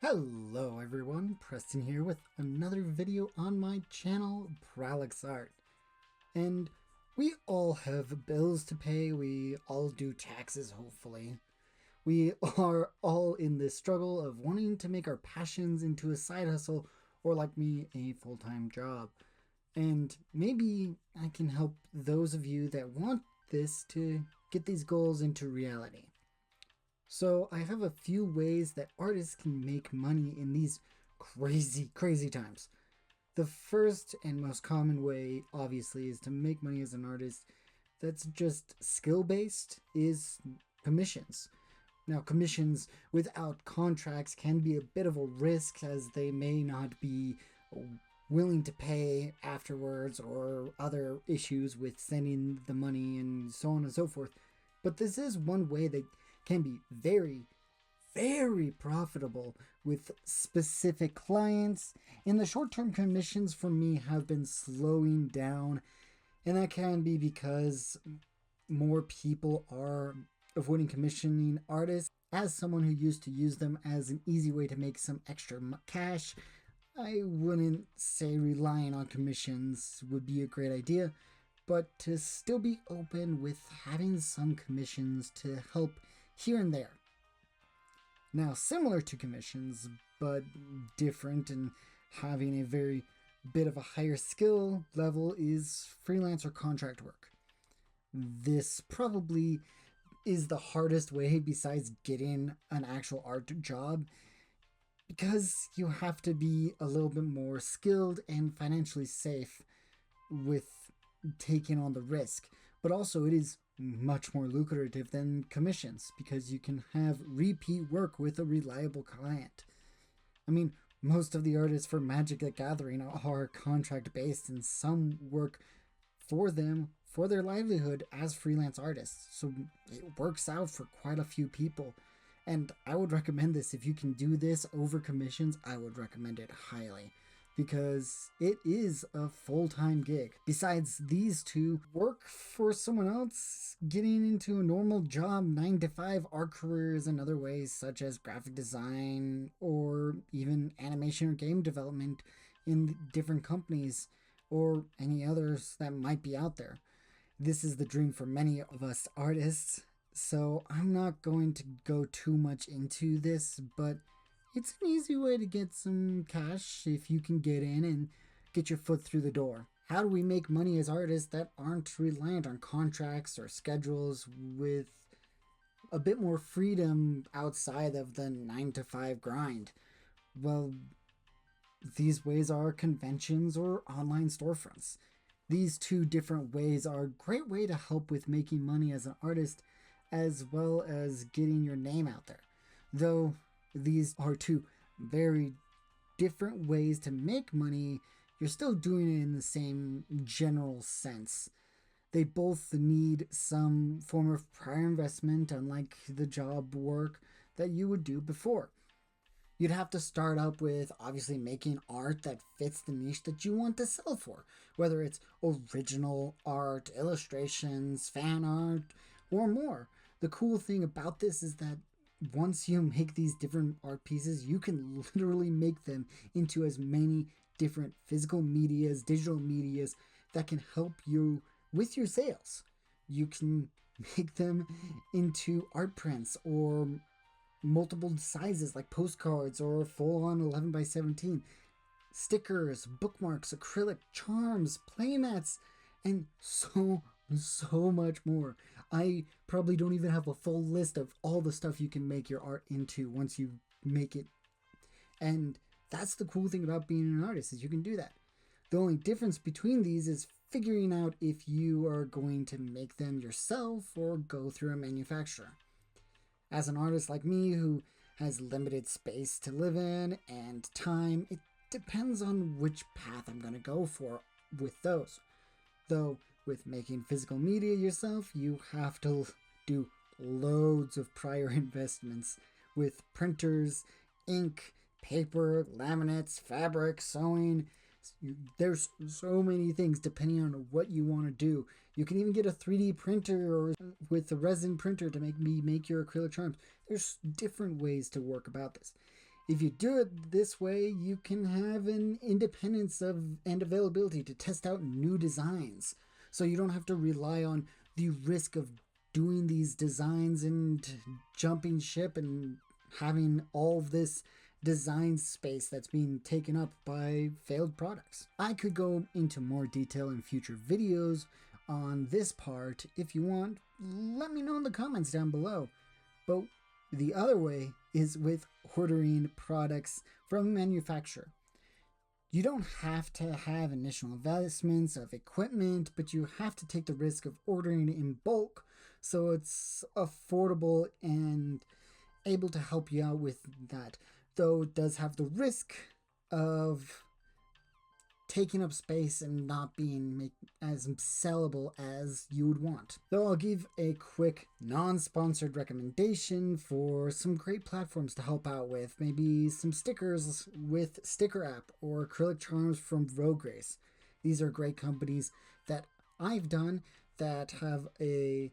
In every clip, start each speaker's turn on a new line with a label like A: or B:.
A: Hello everyone, Preston here with another video on my channel, Prolix Art. And we all have bills to pay, we all do taxes hopefully. We are all in this struggle of wanting to make our passions into a side hustle or, like me, a full-time job. And maybe I can help those of you that want this to get these goals into reality. So I have a few ways that artists can make money in these crazy times. The first and most common way, obviously, is to make money as an artist that's just skill-based is commissions. Now, commissions without contracts can be a bit of a risk, as they may not be willing to pay afterwards, or other issues with sending the money and so on and so forth. But this is one way that can be very profitable with specific clients, and the short-term commissions for me have been slowing down, and that can be because more people are avoiding commissioning artists. As someone who used to use them as an easy way to make some extra cash, I wouldn't say relying on commissions would be a great idea, but to still be open with having some commissions to help here and there. Now, similar to commissions, but different and having a very bit of a higher skill level, is freelance or contract work. This probably is the hardest way besides getting an actual art job, because you have to be a little bit more skilled and financially safe with taking on the risk. But also it is much more lucrative than commissions, because you can have repeat work with a reliable client. I mean, most of the artists for Magic the Gathering are contract based, and some work for them for their livelihood as freelance artists, so it works out for quite a few people. And I would recommend this. If you can do this over commissions, I would recommend it highly, because it is a full-time gig. Besides these two, work for someone else, getting into a normal job 9 to 5 art careers in other ways, such as graphic design or even animation or game development in different companies, or any others that might be out there. This is the dream for many of us artists, so I'm not going to go too much into this, but it's an easy way to get some cash if you can get in and get your foot through the door. How do we make money as artists that aren't reliant on contracts or schedules, with a bit more freedom outside of the 9 to 5 grind? Well, these ways are conventions or online storefronts. These two different ways are a great way to help with making money as an artist, as well as getting your name out there. Though these are two very different ways to make money, you're still doing it in the same general sense. They both need some form of prior investment, unlike the job work that you would do before. You'd have to start up with obviously making art that fits the niche that you want to sell for, whether it's original art, illustrations, fan art, or more. The cool thing about this is that once you make these different art pieces, you can literally make them into as many different physical medias, digital medias that can help you with your sales. You can make them into art prints or multiple sizes like postcards or full-on 11 by 17, stickers, bookmarks, acrylic charms, playmats, and so much more. I probably don't even have a full list of all the stuff you can make your art into once you make it. And that's the cool thing about being an artist, is you can do that. The only difference between these is figuring out if you are going to make them yourself or go through a manufacturer. As an artist like me who has limited space to live in and time, it depends on which path I'm going to go for with those. Though with making physical media yourself, you have to do loads of prior investments with printers, ink, paper, laminates, fabric, sewing. There's so many things depending on what you want to do. You can even get a 3D printer or with a resin printer to make your acrylic charms. There's different ways to work about this. If you do it this way, you can have an independence of and availability to test out new designs. So you don't have to rely on the risk of doing these designs and jumping ship and having all of this design space that's being taken up by failed products. I could go into more detail in future videos on this part. If you want, let me know in the comments down below. But the other way is with ordering products from a manufacturer. You don't have to have initial investments of equipment, but you have to take the risk of ordering in bulk so it's affordable and able to help you out with that. Though it does have the risk of taking up space and not being as sellable as you would want. Though I'll give a quick non-sponsored recommendation for some great platforms to help out with, maybe some stickers with Sticker App or acrylic charms from Rogue Race. These are great companies that I've done that have a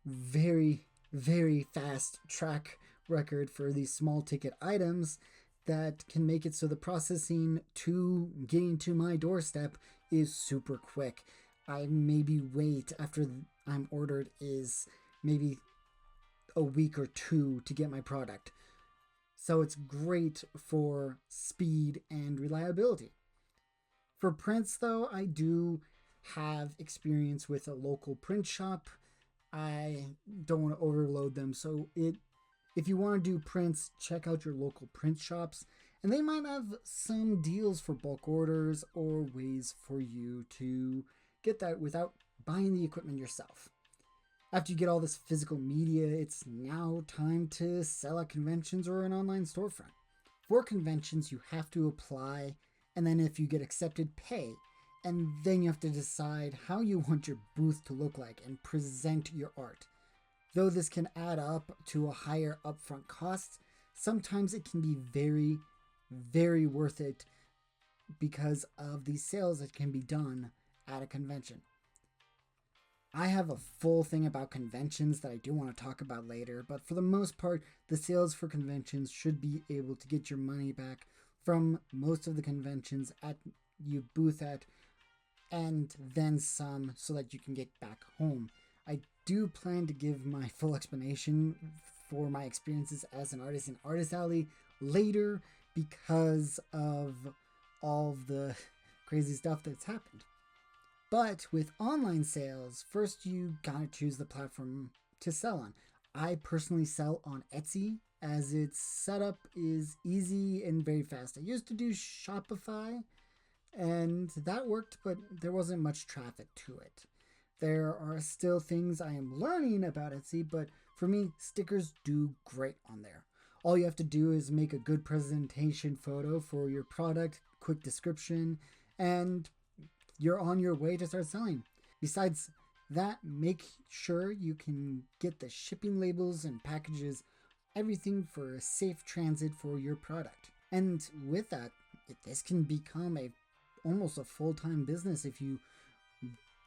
A: very, very fast track record for these small ticket items that can make it so the processing to getting to my doorstep is super quick. I maybe wait after I'm ordered is maybe a week or two to get my product. So it's great for speed and reliability. For prints though, I do have experience with a local print shop. I don't want to overload them, so if you want to do prints, check out your local print shops, and they might have some deals for bulk orders or ways for you to get that without buying the equipment yourself. After you get all this physical media, it's now time to sell at conventions or an online storefront. For conventions, you have to apply, and then if you get accepted, pay. And then you have to decide how you want your booth to look like and present your art. Though this can add up to a higher upfront cost, sometimes it can be very, very worth it because of the sales that can be done at a convention. I have a full thing about conventions that I do want to talk about later, but for the most part, the sales for conventions should be able to get your money back from most of the conventions at you booth at, and then some so that you can get back home. I do plan to give my full explanation for my experiences as an artist in Artist Alley later because of all of the crazy stuff that's happened. But with online sales, first you gotta choose the platform to sell on. I personally sell on Etsy as its setup is easy and very fast. I used to do Shopify and that worked, but there wasn't much traffic to it. There are still things I am learning about Etsy, but for me, stickers do great on there. All you have to do is make a good presentation photo for your product, quick description, and you're on your way to start selling. Besides that, make sure you can get the shipping labels and packages, everything for a safe transit for your product. And with that, this can become almost a full-time business if you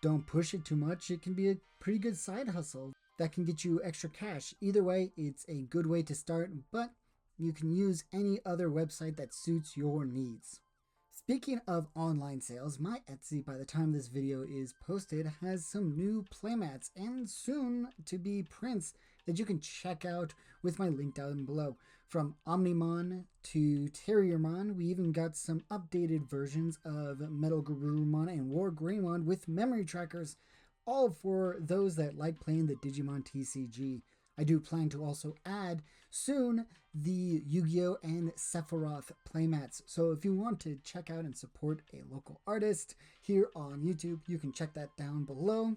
A: don't push it too much. It can be a pretty good side hustle that can get you extra cash. Either way, it's a good way to start, but you can use any other website that suits your needs. Speaking of online sales, my Etsy, by the time this video is posted, has some new playmats and soon to be prints that you can check out with my link down below. From Omnimon to Terriermon, we even got some updated versions of Metal Garurumon and War Greymon with memory trackers, all for those that like playing the Digimon TCG. I do plan to also add soon the Yu-Gi-Oh! And Sephiroth playmats, so if you want to check out and support a local artist here on YouTube, you can check that down below.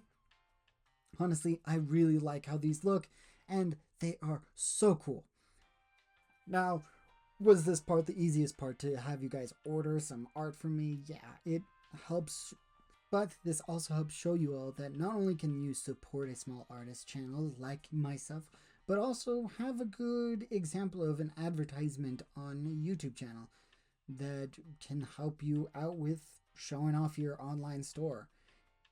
A: Honestly, I really like how these look, and they are so cool. Now, was this part the easiest part to have you guys order some art from me? Yeah, it helps, but this also helps show you all that not only can you support a small artist channel like myself, but also have a good example of an advertisement on a YouTube channel that can help you out with showing off your online store.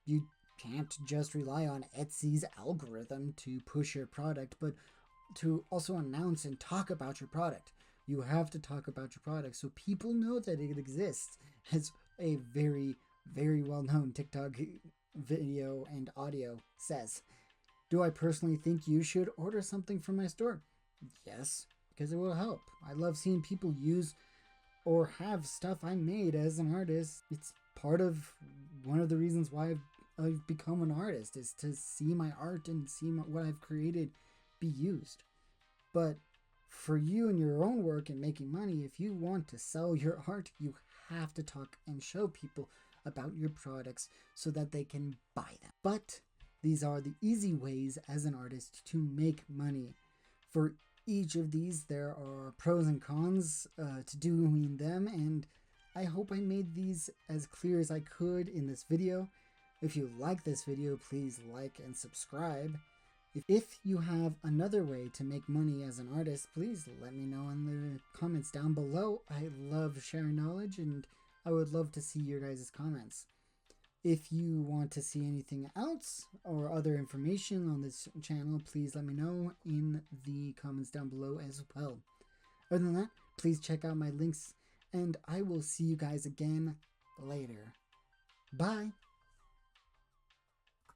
A: You can't just rely on Etsy's algorithm to push your product, but to also announce and talk about your product. You have to talk about your product so people know that it exists, as a very, very well-known TikTok video and audio says. Do I personally think you should order something from my store? Yes, because it will help. I love seeing people use or have stuff I made as an artist. It's part of one of the reasons why I've become an artist, is to see my art and see what I've created be used. But for you and your own work and making money, if you want to sell your art, you have to talk and show people about your products so that they can buy them. But these are the easy ways as an artist to make money. For each of these, there are pros and cons to doing them, and I hope I made these as clear as I could in this video. If you like this video, please like and subscribe. If you have another way to make money as an artist, please let me know in the comments down below. I love sharing knowledge, and I would love to see your guys' comments. If you want to see anything else or other information on this channel, please let me know in the comments down below as well. Other than that, please check out my links, and I will see you guys again later. Bye!